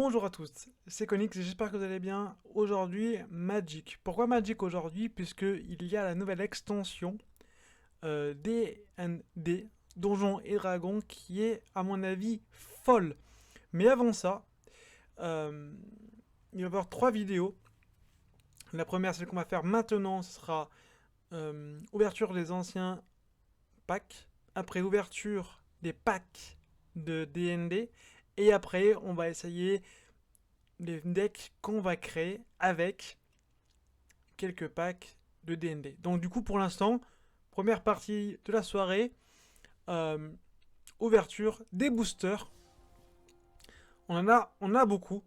Bonjour à tous, c'est Konix et j'espère que vous allez bien. Aujourd'hui, Magic. Pourquoi Magic aujourd'hui? Puisque il y a la nouvelle extension D&D, Donjons et Dragons, qui est à mon avis folle. Mais avant ça, euh, il va y avoir 3 vidéos. La première, celle qu'on va faire maintenant, ce sera ouverture des anciens packs. Après, ouverture des packs de D&D. Et après, on va essayer les decks qu'on va créer avec quelques packs de D&D. Donc du coup, pour l'instant, première partie de la soirée, euh, ouverture des boosters. On a beaucoup,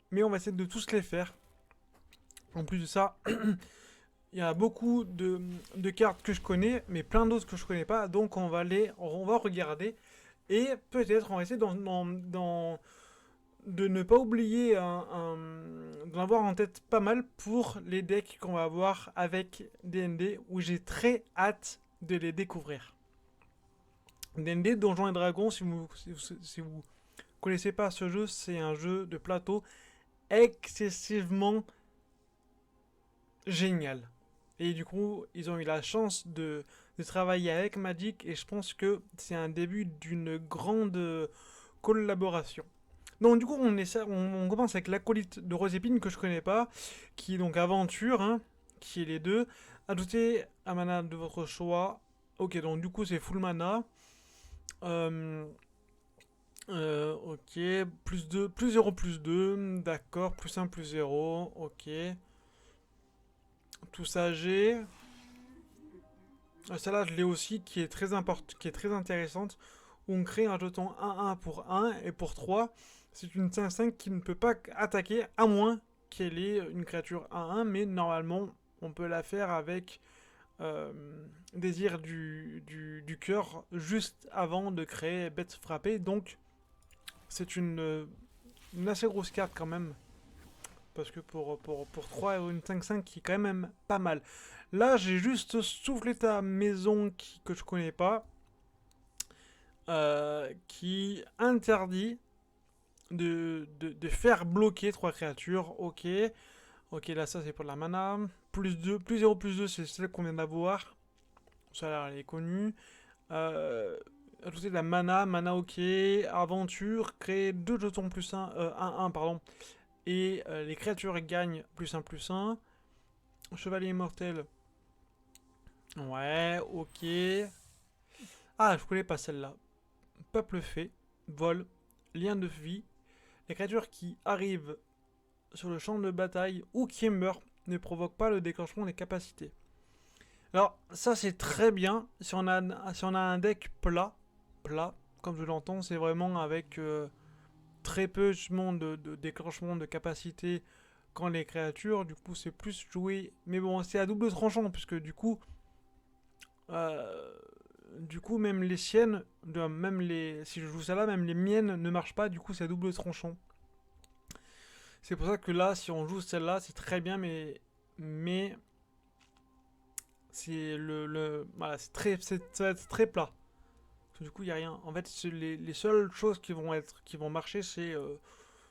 mais on va essayer de tous les faire. En plus de ça, il y a beaucoup de cartes que je connais, mais plein d'autres que je connais pas. Donc on va regarder et peut-être on va essayer de ne pas oublier d'en avoir en tête pas mal pour les decks qu'on va avoir avec D&D, où j'ai très hâte de les découvrir. D&D, Donjons et Dragons, si vous connaissez pas ce jeu, c'est un jeu de plateau excessivement génial. Et du coup, ils ont eu la chance de travailler avec Magic, et je pense que c'est un début d'une grande collaboration. Donc du coup, on commence avec l'acolyte de Rosépine que je connais pas, qui est donc aventure, hein, qui est les deux. Ajoutez un mana de votre choix. Ok, donc du coup c'est full mana. Euh, ok, plus 2, plus 0, plus 2, d'accord, plus 1, plus 0, ok. Tout ça j'ai. Celle-là je l'ai aussi, qui est très intéressante. Où on crée un jeton 1-1 pour 1 et pour 3. C'est une 5-5 qui ne peut pas attaquer à moins qu'elle ait une créature 1-1, mais normalement on peut la faire avec désir du cœur juste avant de créer bête frappée. Donc c'est une assez grosse carte quand même. Parce que pour 3 une 5-5 qui est quand même pas mal. Là j'ai juste soufflé ta maison que je connais pas. Qui interdit de faire bloquer 3 créatures. Ok. Ok, là, ça, c'est pour la mana. Plus 2, plus 0, plus 2, c'est celle qu'on vient d'avoir. Ça, là, elle est connue. Ajouter de la mana. Mana, ok. Aventure. Créer 2 jetons plus 1. 1, pardon. Et les créatures gagnent plus 1, plus 1. Chevalier immortel. Ouais, ok. Ah, je connais pas celle-là. Peuple fait. Vol. Lien de vie. Les créatures qui arrivent sur le champ de bataille ou qui meurent ne provoquent pas le déclenchement des capacités. Alors ça c'est très bien si on a un deck plat, comme je l'entends, c'est vraiment avec très peu de déclenchement de capacités quand les créatures, du coup c'est plus joué, mais bon c'est à double tranchant puisque euh, du coup même les siennes, si je joue ça là, même les miennes ne marchent pas, du coup c'est à double tranchant. C'est pour ça que là, si on joue celle-là, c'est très bien, mais c'est voilà, ça va être très plat. Parce que du coup, il y a rien. En fait, les seules choses qui vont marcher, c'est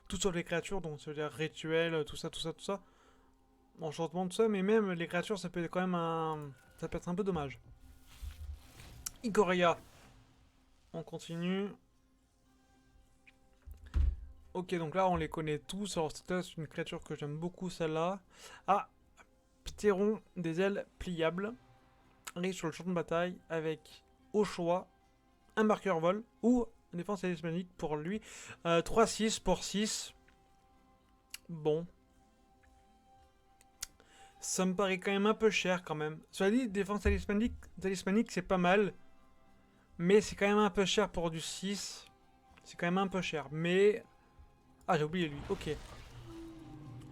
tout sur les créatures, donc c'est-à-dire rituel, tout ça, tout ça, tout ça, enchantement, tout ça. Mais même les créatures, ça peut être quand même ça peut être un peu dommage. Ikoria, on continue. Ok, donc là, on les connaît tous. Alors, c'est une créature que j'aime beaucoup, celle-là. Ah, Ptéron, des ailes pliables. Arrive sur le champ de bataille avec, au choix, un marqueur vol ou une défense talismanique pour lui. 3-6 pour 6. Bon. Ça me paraît quand même un peu cher quand même. Cela dit, défense talismanique c'est pas mal. Mais c'est quand même un peu cher pour du 6. C'est quand même un peu cher. Mais... Ah, j'ai oublié lui. Ok.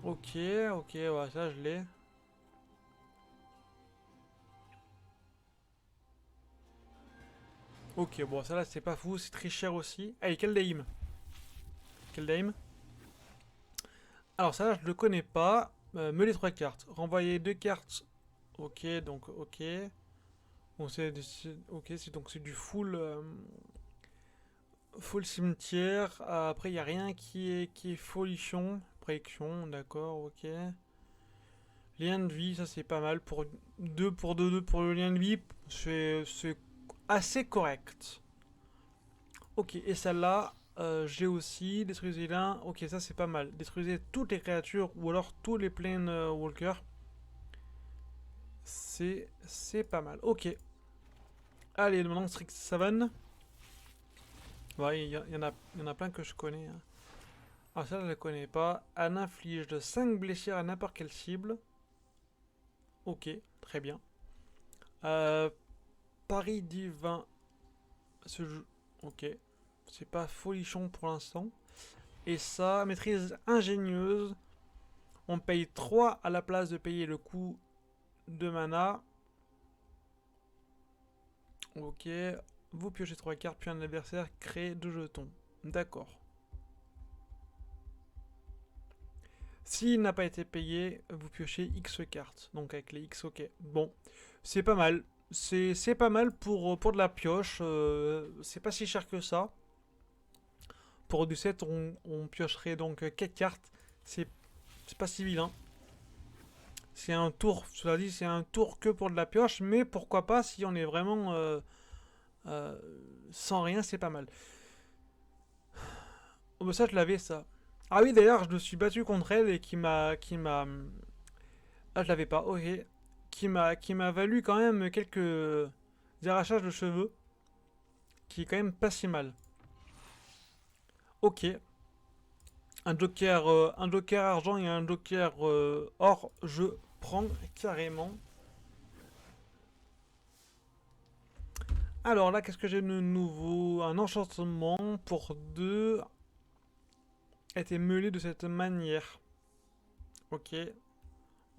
Ok, ok, ouais, ça je l'ai. Ok, bon, ça là c'est pas fou. C'est très cher aussi. Allez, Keldaim. Keldaim. Alors ça là je le connais pas. Me les 3 cartes. Renvoyer 2 cartes. Ok, donc ok. Bon, ok, donc c'est du full. Full cimetière. Après, il n'y a rien qui est folichon. Préaction, d'accord, ok. Lien de vie, ça c'est pas mal. Pour 2 pour 2 pour le lien de vie, c'est assez correct. Ok, et celle-là, j'ai aussi. Détruisez l'un. Ok, ça c'est pas mal. Détruisez toutes les créatures ou alors tous les plane walkers. C'est pas mal. Ok. Allez, maintenant Strixhaven. Ouais, il y en a plein que je connais. Hein. Ah, ça, je la connais pas. Elle inflige de 5 blessures à n'importe quelle cible. Ok, très bien. Euh, Paris divin. Ce jeu. Ok. C'est pas folichon pour l'instant. Et ça, maîtrise ingénieuse. On paye 3 à la place de payer le coût de mana. Ok. Vous piochez 3 cartes, puis un adversaire crée 2 jetons. D'accord. S'il n'a pas été payé, vous piochez X cartes. Donc avec les X, ok. Bon, c'est pas mal. C'est pas mal pour de la pioche. C'est pas si cher que ça. Pour du 7, on piocherait donc 4 cartes. C'est pas si vilain. C'est un tour, cela dit, c'est un tour que pour de la pioche. Mais pourquoi pas si on est vraiment euh, sans rien, c'est pas mal. Oh, bah ça, je l'avais ça. Ah oui, d'ailleurs, je me suis battu contre elle et ah, je l'avais pas, ok. Qui m'a valu quand même quelques arrachages de cheveux. Qui est quand même pas si mal. Ok. Un joker argent et un joker or, je prends carrément. Alors là, qu'est-ce que j'ai de nouveau? Un enchantement pour 2 a été meulé de cette manière. Ok.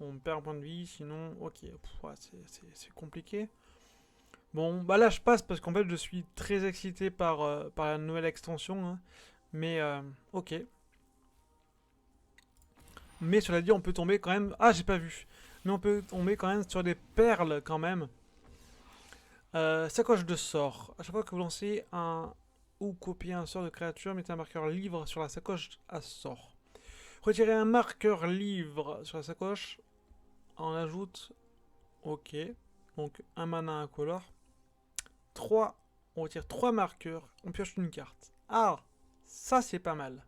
On perd un point de vie, sinon, ok. Pff, ouais, c'est compliqué. Bon, bah là je passe parce qu'en fait je suis très excité par la nouvelle extension. Hein. Mais ok. Mais cela dit, on peut tomber quand même. Ah, j'ai pas vu. Mais on peut tomber quand même sur des perles quand même. Sacoche de sort. À chaque fois que vous lancez un ou copiez un sort de créature, mettez un marqueur livre sur la sacoche à sort. Retirez un marqueur livre sur la sacoche. On ajoute. Ok. Donc un mana incolore. 3. On retire 3 marqueurs. On pioche une carte. Ah, ça c'est pas mal.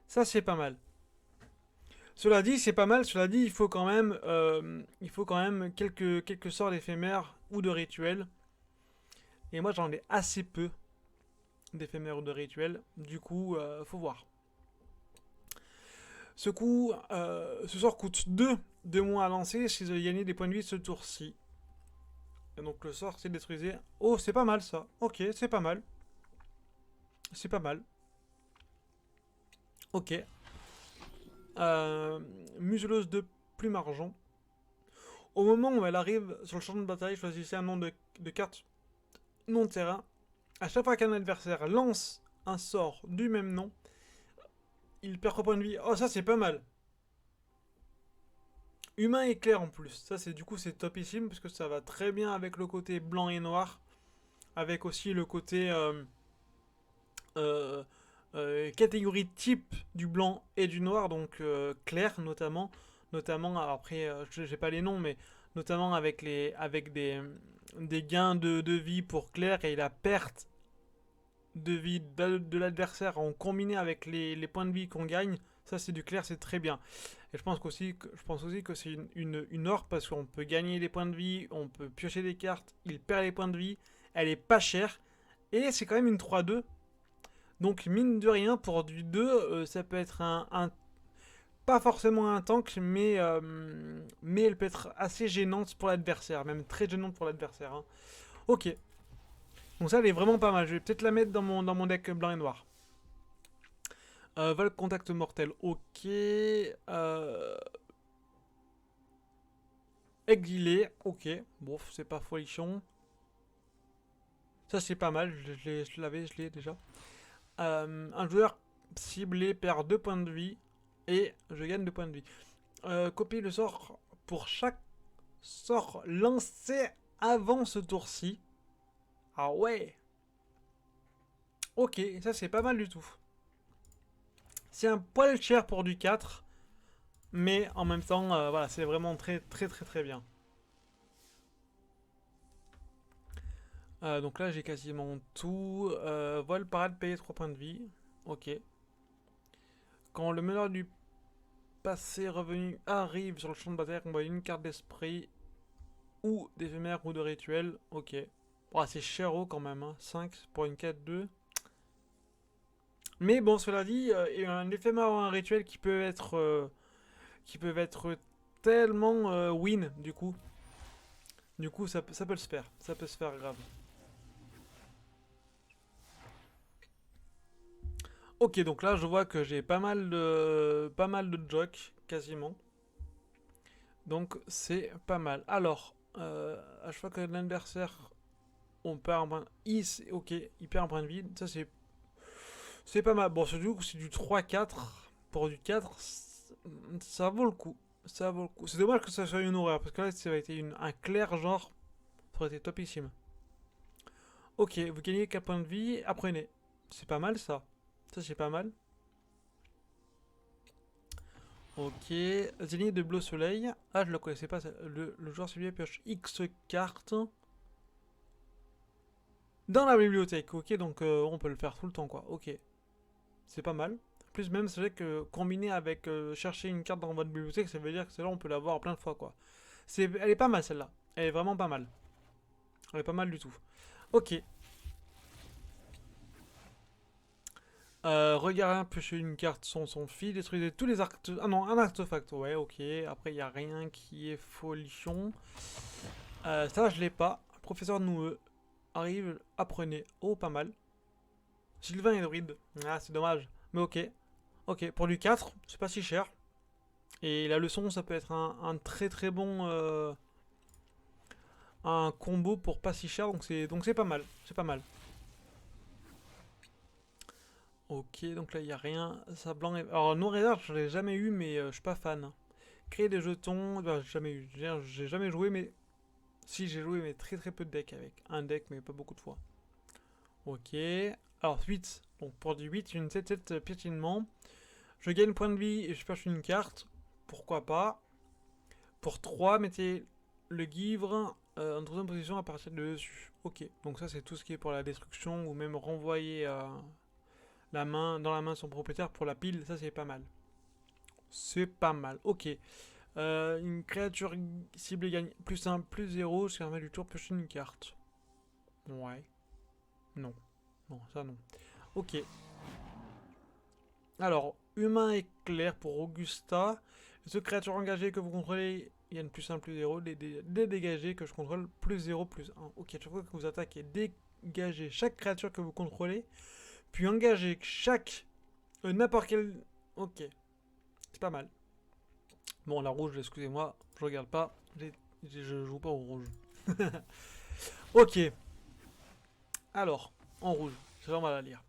Ça c'est pas mal. Cela dit, c'est pas mal. Cela dit, il faut quand même quelques sorts éphémères ou de rituels. Et moi, j'en ai assez peu d'éphémères ou de rituels. Du coup, faut voir. Ce sort coûte 2 de moins à lancer si vous avez gagné des points de vie ce tour-ci. Et donc le sort, c'est détruisé. Oh, c'est pas mal ça. Ok, c'est pas mal. C'est pas mal. Ok. Museleuse de plume argent. Au moment où elle arrive sur le champ de bataille, choisissez un nom de carte non terrain. À chaque fois qu'un adversaire lance un sort du même nom, il perd 3 points de vie. Oh, ça c'est pas mal. Humain éclair en plus. Ça c'est du coup c'est topissime parce que ça va très bien avec le côté blanc et noir. Avec aussi le côté euh, catégorie type du blanc et du noir, donc clair notamment. Notamment, après, j'ai pas les noms, mais notamment avec des gains de vie pour clair et la perte de vie de l'adversaire en combiné avec les points de vie qu'on gagne. Ça, c'est du clair, c'est très bien. Et je pense aussi que c'est une or parce qu'on peut gagner des points de vie, on peut piocher des cartes, il perd les points de vie, elle est pas chère. Et c'est quand même une 3-2. Donc, mine de rien, pour du 2, ça peut être pas forcément un tank, mais elle peut être assez gênante pour l'adversaire, même très gênante pour l'adversaire. Hein. Ok. Donc ça, elle est vraiment pas mal. Je vais peut-être la mettre dans mon deck blanc et noir. Vol contact mortel, ok. Exilé, ok. Bon, c'est pas folichon. Ça, c'est pas mal. Je l'ai déjà. Un joueur ciblé perd 2 points de vie et je gagne 2 points de vie. Copier le sort pour chaque sort lancé avant ce tour-ci. Ah ouais. Ok, ça c'est pas mal du tout. C'est un poil cher pour du 4, mais en même temps, voilà, c'est vraiment très très très très bien. Donc là j'ai quasiment tout. Vol, parade, payer 3 points de vie. Ok. Quand le meneur du passé revenu arrive sur le champ de bataille, on voit une carte d'esprit ou d'éphémère ou de rituel. Ok. Oh, c'est cher quand même, hein. 5 pour une 4-2. Mais bon, cela dit, il y a un éphémère ou un rituel qui peuvent être tellement win du coup. Du coup, ça peut se faire. Ça peut se faire grave. Ok, donc là, je vois que j'ai pas mal de jokes, quasiment. Donc, c'est pas mal. Alors, à chaque fois que l'adversaire, on perd un point. Ok, il perd un point de vie. Ça, c'est pas mal. Bon, c'est du 3-4. Pour du 4, ça vaut le coup. Ça vaut le coup. C'est dommage que ça soit une horreur, parce que là, ça aurait été un clair genre. Ça aurait été topissime. Ok, vous gagnez 4 points de vie, apprenez. C'est pas mal ça. Ça, c'est pas mal. Ok, Zénith de Bleu Soleil. Ah, je le connaissais pas. Le joueur ciblé pioche X cartes dans la bibliothèque. Ok, donc on peut le faire tout le temps, quoi. Ok, c'est pas mal. Plus même, c'est vrai que combiné avec chercher une carte dans votre bibliothèque, ça veut dire que celle-là, on peut l'avoir plein de fois, quoi. Elle est pas mal, celle-là. Elle est vraiment pas mal. Elle est pas mal du tout. Ok. Regardez piocher une carte sans son fil, détruisez tous les artefacts. Ah non, un artefact, ouais, ok. Après, il n'y a rien qui est folichon. Ça, je l'ai pas. Professeur Noueux arrive, apprenez. Oh, pas mal. Sylvain et druide. Ah, c'est dommage. Mais ok. Ok, pour du 4, c'est pas si cher. Et la leçon, ça peut être un très très bon un combo pour pas si cher. Donc c'est pas mal. C'est pas mal. Ok, donc là, il n'y a rien. Ça blanc et... Alors, noir et vert, je l'ai jamais eu, mais je suis pas fan. Créer des jetons, bah, j'ai jamais eu. J'ai jamais joué, mais. Si, j'ai joué, mais très très peu de decks avec. Un deck, mais pas beaucoup de fois. Ok. Alors, 8. Donc, pour du 8, une 7-7 piétinement. Je gagne point de vie et je pioche une carte. Pourquoi pas. Pour 3, mettez le guivre en troisième position à partir de dessus. Ok. Donc, ça, c'est tout ce qui est pour la destruction ou même renvoyer la main dans la main de son propriétaire pour la pile. Ça, c'est pas mal. C'est pas mal. Ok. Une créature ciblée gagne plus 1, plus 0 jusqu'à la fin du tour, piocher une carte. Ouais. Non. Non, ça non. Ok. Alors, humain éclair pour Augusta. Les autres créatures engagées que vous contrôlez gagnent plus 1, plus 0. Les dégagés que je contrôle, plus 0, plus 1. Ok, chaque fois que vous attaquez, dégagez chaque créature que vous contrôlez. Puis engagez chaque. N'importe quel. Ok. C'est pas mal. Bon, la rouge, excusez-moi, je regarde pas. Je joue pas au rouge. Ok. Alors, en rouge, c'est vraiment mal à lire.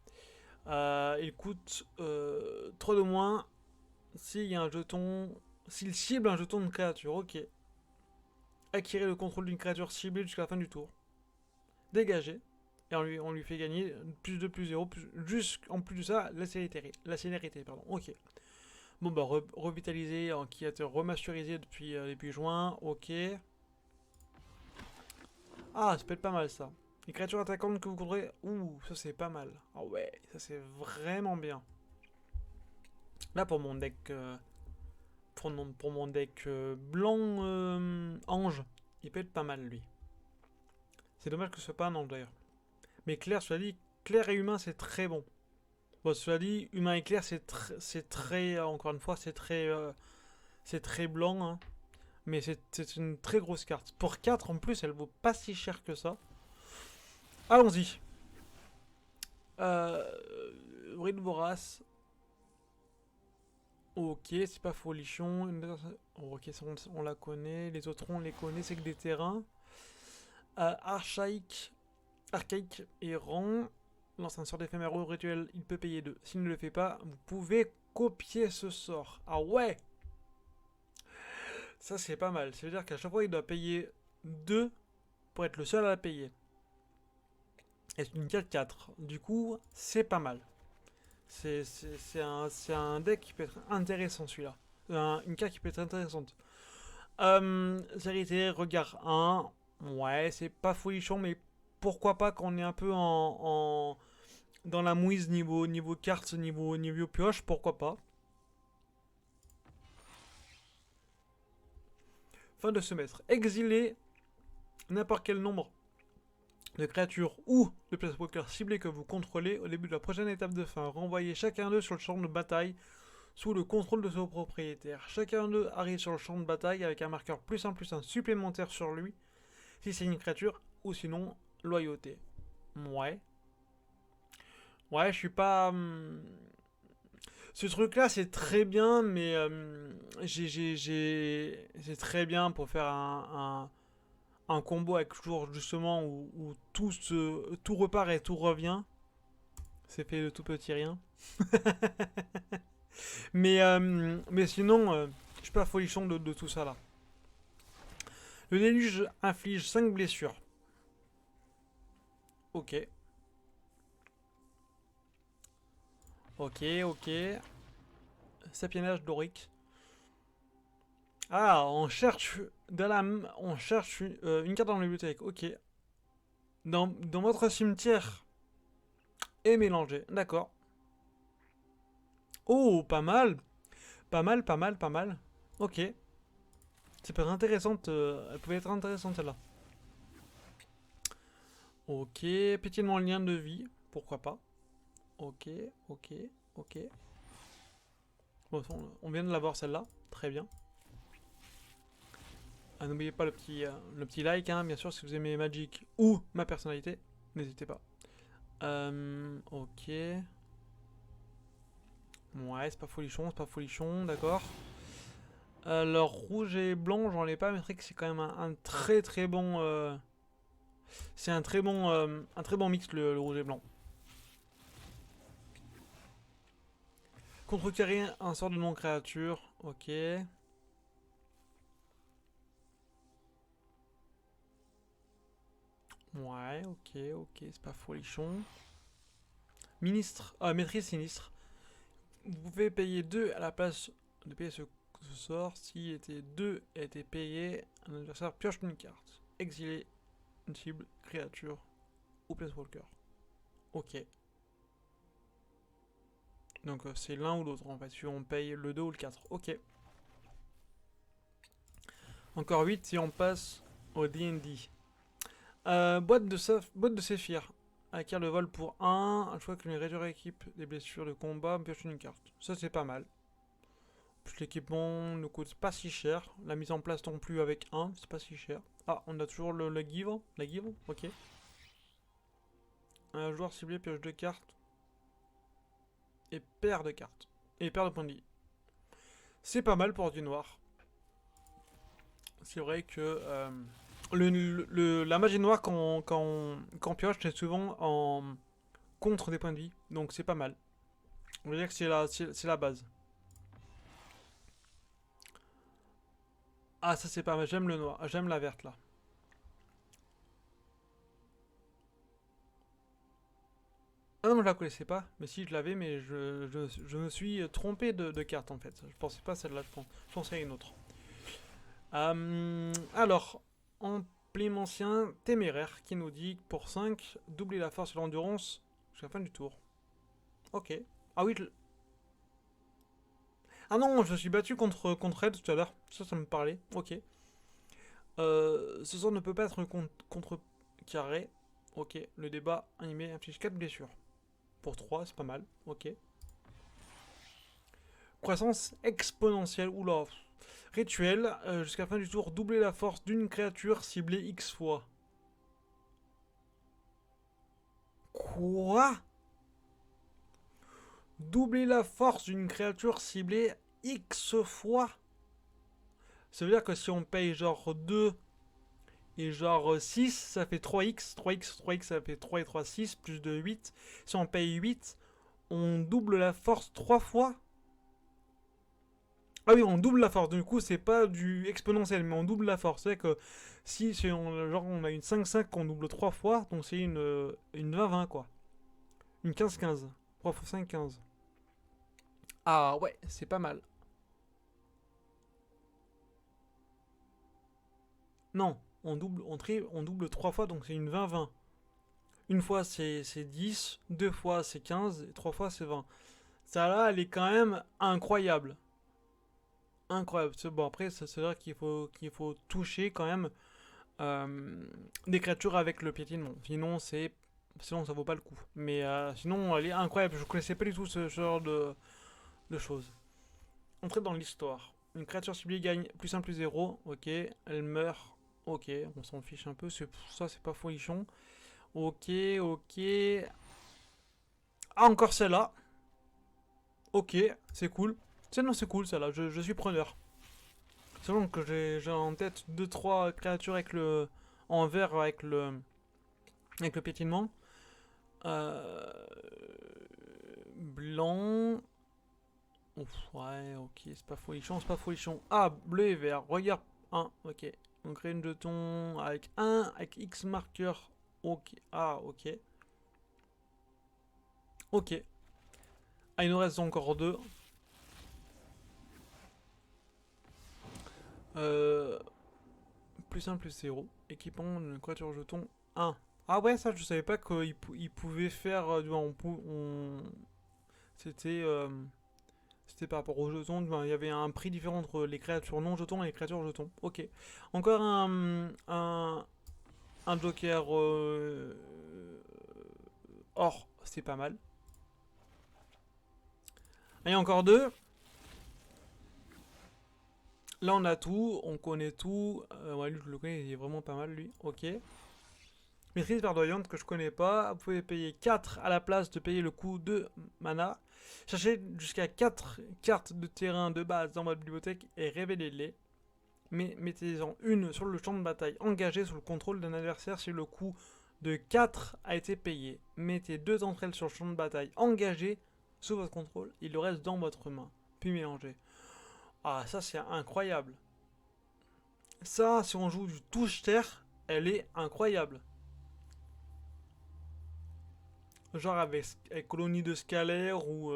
Il coûte 3 de moins s'il y a un jeton. S'il cible un jeton de créature, ok. Acquérir le contrôle d'une créature ciblée jusqu'à la fin du tour. Dégager. Et on lui fait gagner plus de plus 0. En plus de ça, la célérité, pardon. Ok. Bon bah revitalisé, qui a été remasterisé depuis juin. Ok. Ah, ça peut être pas mal ça. Les créatures attaquantes que vous contrôlez. Ouh, ça c'est pas mal. Ah ouais, ça c'est vraiment bien. Là pour mon deck. Pour mon deck blanc ange, il peut être pas mal lui. C'est dommage que ce soit pas un ange d'ailleurs. Mais clair, cela dit, clair et humain c'est très bon. Bon, cela dit, humain et clair c'est très. Encore une fois, c'est très blanc. Hein. Mais c'est une très grosse carte. Pour 4 en plus, elle vaut pas si cher que ça. Allons-y. Bride Vorace. Ok, c'est pas folichon. Ok, ça, on la connaît. Les autres, on les connaît. C'est que des terrains. Archaïque. Archaïque errant. Lance un sort d'éphéméro rituel. Il peut payer 2. S'il ne le fait pas, vous pouvez copier ce sort. Ah ouais. Ça, c'est pas mal. Ça veut dire qu'à chaque fois, il doit payer 2 pour être le seul à la payer. Et c'est une 4-4. Du coup, c'est pas mal. C'est un deck qui peut être intéressant celui-là. Une carte qui peut être intéressante. Charité, regard 1. Ouais, c'est pas folichon, mais pourquoi pas quand on est un peu dans la mouise niveau carte, niveau pioche, pourquoi pas. Fin de semestre. Exiler n'importe quel nombre de créatures ou de planeswalkers ciblés que vous contrôlez au début de la prochaine étape de fin. Renvoyez chacun d'eux sur le champ de bataille sous le contrôle de son propriétaire. Chacun d'eux arrive sur le champ de bataille avec un marqueur +1/+1 supplémentaire sur lui, si c'est une créature, ou sinon, loyauté. Ouais. Ouais, je suis pas... Ce truc-là, c'est très bien, mais c'est très bien pour faire un combo avec toujours justement où tout repart et tout revient. C'est fait de tout petit rien. Mais sinon, je suis pas folichon de tout ça là. Le déluge inflige 5 blessures. Ok. Ok. Sapiennage dorique. Ah, on cherche on cherche une carte dans la bibliothèque. Ok. Dans votre cimetière est mélangé. D'accord. Oh, pas mal. Pas mal. Ok. Ça peut être intéressante. Elle pouvait être intéressante celle-là. Ok. Pétilement lien de vie. Pourquoi pas. Ok. Bon, on vient de l'avoir celle-là. Très bien. Ah, n'oubliez pas le petit like, hein, bien sûr, si vous aimez Magic ou ma personnalité. N'hésitez pas. Ok. Ouais, c'est pas folichon, d'accord. Alors, rouge et blanc, j'en ai pas, mais c'est quand même un très bon. C'est un très bon mix, le rouge et blanc. Contrecarrer un sort de non-créature, ok. Ouais, ok, c'est pas folichon. Maîtrise sinistre. Vous pouvez payer 2 à la place de payer ce sort. Si était 2 a été payé, un adversaire pioche une carte. Exiler une cible, créature ou planeswalker. Ok. Donc c'est l'un ou l'autre en fait, si on paye le 2 ou le 4. Ok. Encore 8 si on passe au D&D. Boîte de Séphir. Acquiert le vol pour 1. Un choix que les réduire équipe des blessures de combat, pioche une carte. Ça c'est pas mal. Plus l'équipement ne coûte pas si cher. La mise en place non plus avec 1, c'est pas si cher. Ah, on a toujours le give. La give, ok. Un joueur ciblé pioche 2 cartes. Et perd de cartes. Et perd de points de vie. C'est pas mal pour du noir. C'est vrai que la magie noire quand pioche, c'est souvent en contre des points de vie. Donc c'est pas mal. On va dire que c'est la base. Ah, ça c'est pas mal. J'aime le noir. J'aime la verte là. Ah non, je la connaissais pas. Mais si, je l'avais, mais je me suis trompé de carte en fait. Je pensais pas celle-là, je pensais à une autre. Alors, ancien téméraire qui nous dit que pour 5, doubler la force et l'endurance jusqu'à la fin du tour. Ok. Ah oui, ah non, je suis battu contre elle tout à l'heure. Ça me parlait. Ok. Ce sort ne peut pas être contrecarré. Ok. Le débat animé inflige 4 blessures. Pour 3, c'est pas mal. Ok. Croissance exponentielle. Oula. Rituel. Jusqu'à la fin du tour, doubler la force d'une créature ciblée X fois. Quoi? Doubler la force d'une créature ciblée X fois? Ça veut dire que si on paye genre 2 et genre 6, ça fait 3x. 3x, ça fait 3 et 3, 6, plus de 8. Si on paye 8, on double la force 3 fois. Ah oui, on double la force. Du coup, c'est pas du exponentiel, mais on double la force. C'est que si genre, on a une 5-5 qu'on double 3 fois, donc c'est une 20-20 quoi. Une 15-15. 3 fois 5, 15. Ah ouais, c'est pas mal. Non, on double 3 fois, donc c'est une 20-20. Une fois c'est 10, deux fois c'est 15, et trois fois c'est 20. Ça là, elle est quand même incroyable. Incroyable. Bon, après, c'est vrai qu'il faut toucher quand même des créatures avec le piétinement. Sinon, ça vaut pas le coup. Mais sinon, elle est incroyable. Je connaissais pas du tout ce genre de choses. Entrer dans l'histoire. Une créature ciblée gagne plus 1 plus 0. Ok. Elle meurt. Ok. On s'en fiche un peu. Ça, c'est pas folichon. Ok, ok. Ah, encore celle-là. Ok, c'est cool. Non, c'est cool celle-là. Je suis preneur. Selon que j'ai en tête deux trois créatures en vert avec le pétinement. Blanc. Ouf, ouais, ok, c'est pas folichon. Ah, bleu et vert. Regarde, un, ok. On crée une jeton avec avec X marqueur. Ok, ah, ok. Ok. Ah, il nous reste encore deux. Euh, plus 1 plus 0. Équipant une créature jeton 1. Ah ouais, ça je savais pas qu'il pouvait faire. C'était c'était par rapport aux jetons. Il y avait un prix différent entre les créatures non jetons et les créatures jetons. Ok. Encore un joker or, c'est pas mal. Et encore deux. Là on a tout, on connaît tout. Ouais, lui je le connais, il est vraiment pas mal lui. Ok. Maîtrise verdoyante que je connais pas. Vous pouvez payer 4 à la place de payer le coût de mana. Cherchez jusqu'à 4 cartes de terrain de base dans votre bibliothèque et révélez-les. Mais mettez-en une sur le champ de bataille engagé sous le contrôle d'un adversaire si le coût de 4 a été payé. Mettez deux d'entre elles sur le champ de bataille engagé sous votre contrôle et le reste dans votre main. Puis mélangez. Ah, ça c'est incroyable. Ça, si on joue du touche-terre, elle est incroyable. Genre avec colonie de scalaire ou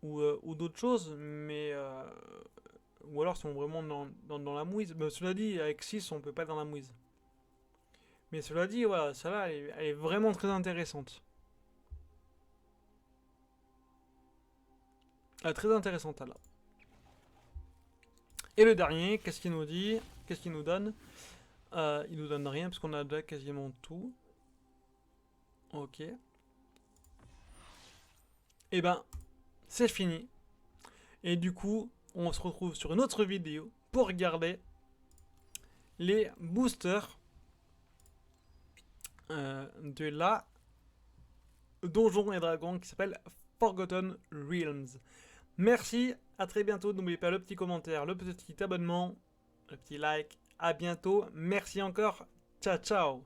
d'autres choses, mais ou alors sont vraiment dans la mouise. Mais cela dit, avec 6 on peut pas être dans la mouise. Mais cela dit, voilà, celle-là, elle est vraiment très intéressante. Elle est très intéressante, là. Et le dernier, qu'est-ce qu'il nous dit? Qu'est-ce qu'il nous donne? Il nous donne rien, parce qu'on a déjà quasiment tout. Ok. Et ben, c'est fini. Et du coup, on se retrouve sur une autre vidéo pour regarder les boosters de la Donjons et Dragons qui s'appelle Forgotten Realms. Merci, à très bientôt. N'oubliez pas le petit commentaire, le petit abonnement, le petit like. À bientôt. Merci encore. Ciao, ciao.